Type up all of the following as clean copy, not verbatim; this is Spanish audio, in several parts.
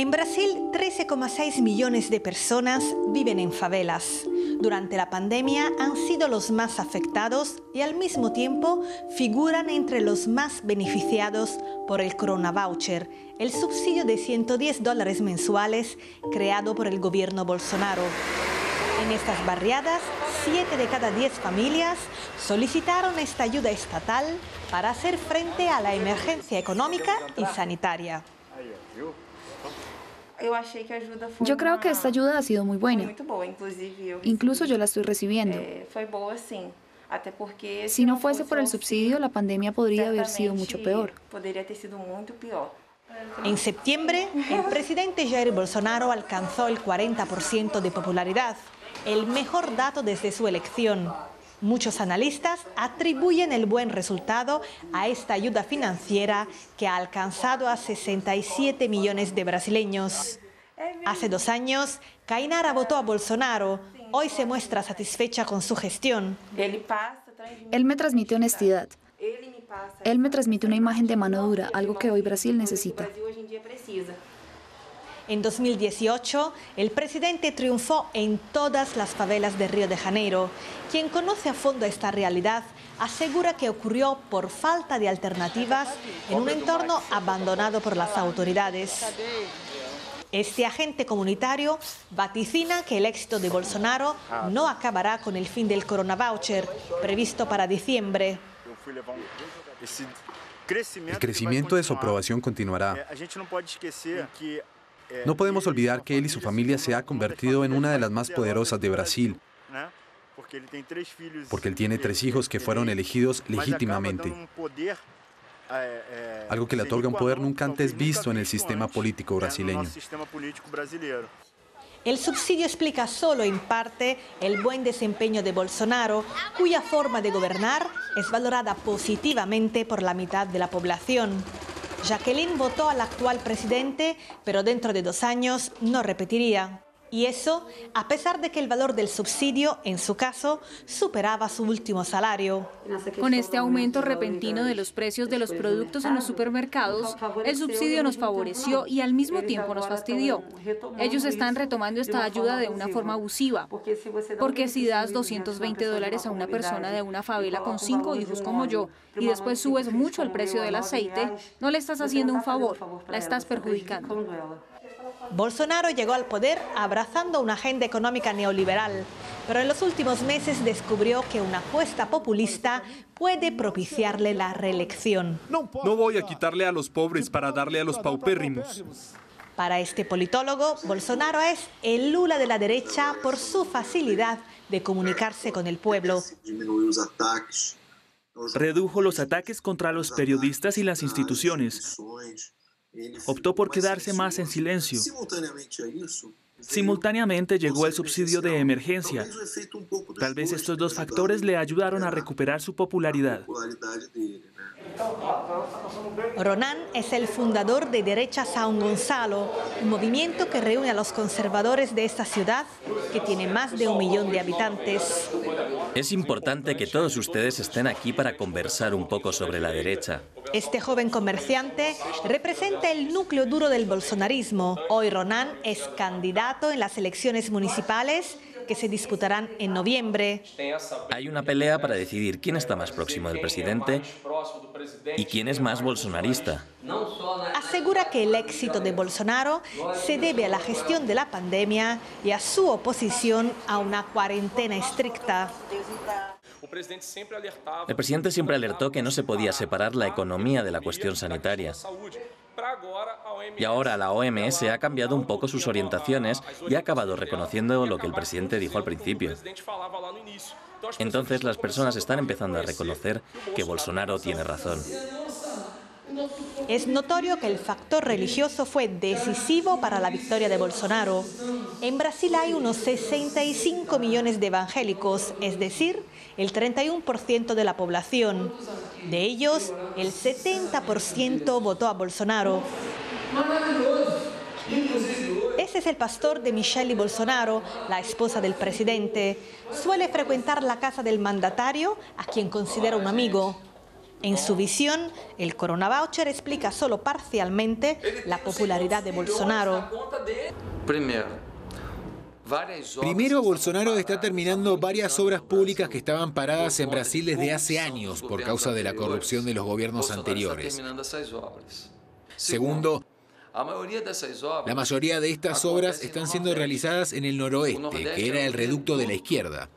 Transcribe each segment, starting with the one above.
En Brasil, 13,6 millones de personas viven en favelas. Durante la pandemia han sido los más afectados y al mismo tiempo figuran entre los más beneficiados por el Corona Voucher, el subsidio de $110 mensuales creado por el gobierno Bolsonaro. En estas barriadas, 7 de cada 10 familias solicitaron esta ayuda estatal para hacer frente a la emergencia económica y sanitaria. Yo creo que esta ayuda ha sido muy buena. Incluso yo la estoy recibiendo. Si no fuese por el subsidio, la pandemia podría haber sido mucho peor. En septiembre, el presidente Jair Bolsonaro alcanzó el 40% de popularidad, el mejor dato desde su elección. Muchos analistas atribuyen el buen resultado a esta ayuda financiera que ha alcanzado a 67 millones de brasileños. Hace 2 años, Kainara votó a Bolsonaro. Hoy se muestra satisfecha con su gestión. Él me transmite honestidad. Él me transmite una imagen de mano dura, algo que hoy Brasil necesita. En 2018, el presidente triunfó en todas las favelas de Río de Janeiro. Quien conoce a fondo esta realidad asegura que ocurrió por falta de alternativas en un entorno abandonado por las autoridades. Este agente comunitario vaticina que el éxito de Bolsonaro no acabará con el fin del Corona Voucher, previsto para diciembre. El crecimiento de su aprobación continuará. No podemos olvidar que él y su familia se ha convertido en una de las más poderosas de Brasil, porque él tiene 3 hijos que fueron elegidos legítimamente, algo que le otorga un poder nunca antes visto en el sistema político brasileño. El subsidio explica solo en parte el buen desempeño de Bolsonaro, cuya forma de gobernar es valorada positivamente por la mitad de la población. Jacqueline votó al actual presidente, pero dentro de 2 años no repetiría. Y eso, a pesar de que el valor del subsidio, en su caso, superaba su último salario. Con este aumento repentino de los precios de los productos en los supermercados, el subsidio nos favoreció y al mismo tiempo nos fastidió. Ellos están retomando esta ayuda de una forma abusiva, porque si das $220 a una persona de una favela con 5 hijos como yo y después subes mucho el precio del aceite, no le estás haciendo un favor, la estás perjudicando. Bolsonaro llegó al poder abrazando una agenda económica neoliberal, pero en los últimos meses descubrió que una apuesta populista puede propiciarle la reelección. No voy a quitarle a los pobres para darle a los paupérrimos. Para este politólogo, Bolsonaro es el Lula de la derecha por su facilidad de comunicarse con el pueblo. Redujo los ataques contra los periodistas y las instituciones. Optó por quedarse más en silencio. Simultáneamente llegó el subsidio de emergencia. Tal vez estos 2 factores le ayudaron a recuperar su popularidad. Ronan es el fundador de Derecha São Gonçalo, un movimiento que reúne a los conservadores de esta ciudad, que tiene más de 1 millón de habitantes. Es importante que todos ustedes estén aquí para conversar un poco sobre la derecha. Este joven comerciante representa el núcleo duro del bolsonarismo. Hoy Ronan es candidato en las elecciones municipales que se disputarán en noviembre. Hay una pelea para decidir quién está más próximo del presidente y quién es más bolsonarista. Asegura que el éxito de Bolsonaro se debe a la gestión de la pandemia y a su oposición a una cuarentena estricta. El presidente siempre alertó que no se podía separar la economía de la cuestión sanitaria. Y ahora la OMS ha cambiado un poco sus orientaciones y ha acabado reconociendo lo que el presidente dijo al principio. Entonces las personas están empezando a reconocer que Bolsonaro tiene razón. Es notorio que el factor religioso fue decisivo para la victoria de Bolsonaro. En Brasil hay unos 65 millones de evangélicos, es decir, el 31% de la población. De ellos, el 70% votó a Bolsonaro. Ese es el pastor de Michelle Bolsonaro, la esposa del presidente. Suele frecuentar la casa del mandatario, a quien considera un amigo. En su visión, el coronavoucher explica solo parcialmente la popularidad de Bolsonaro. Primero, Bolsonaro está terminando varias obras públicas que estaban paradas en Brasil desde hace años por causa de la corrupción de los gobiernos anteriores. Segundo, la mayoría de estas obras están siendo realizadas en el noroeste, que era el reducto de la izquierda.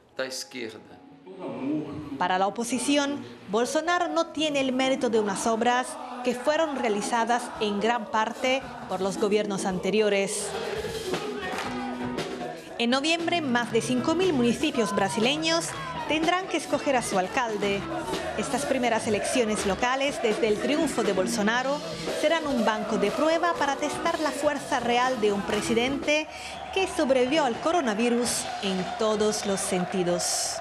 Para la oposición, Bolsonaro no tiene el mérito de unas obras que fueron realizadas en gran parte por los gobiernos anteriores. En noviembre, más de 5.000 municipios brasileños tendrán que escoger a su alcalde. Estas primeras elecciones locales, desde el triunfo de Bolsonaro, serán un banco de prueba para testar la fuerza real de un presidente que sobrevivió al coronavirus en todos los sentidos.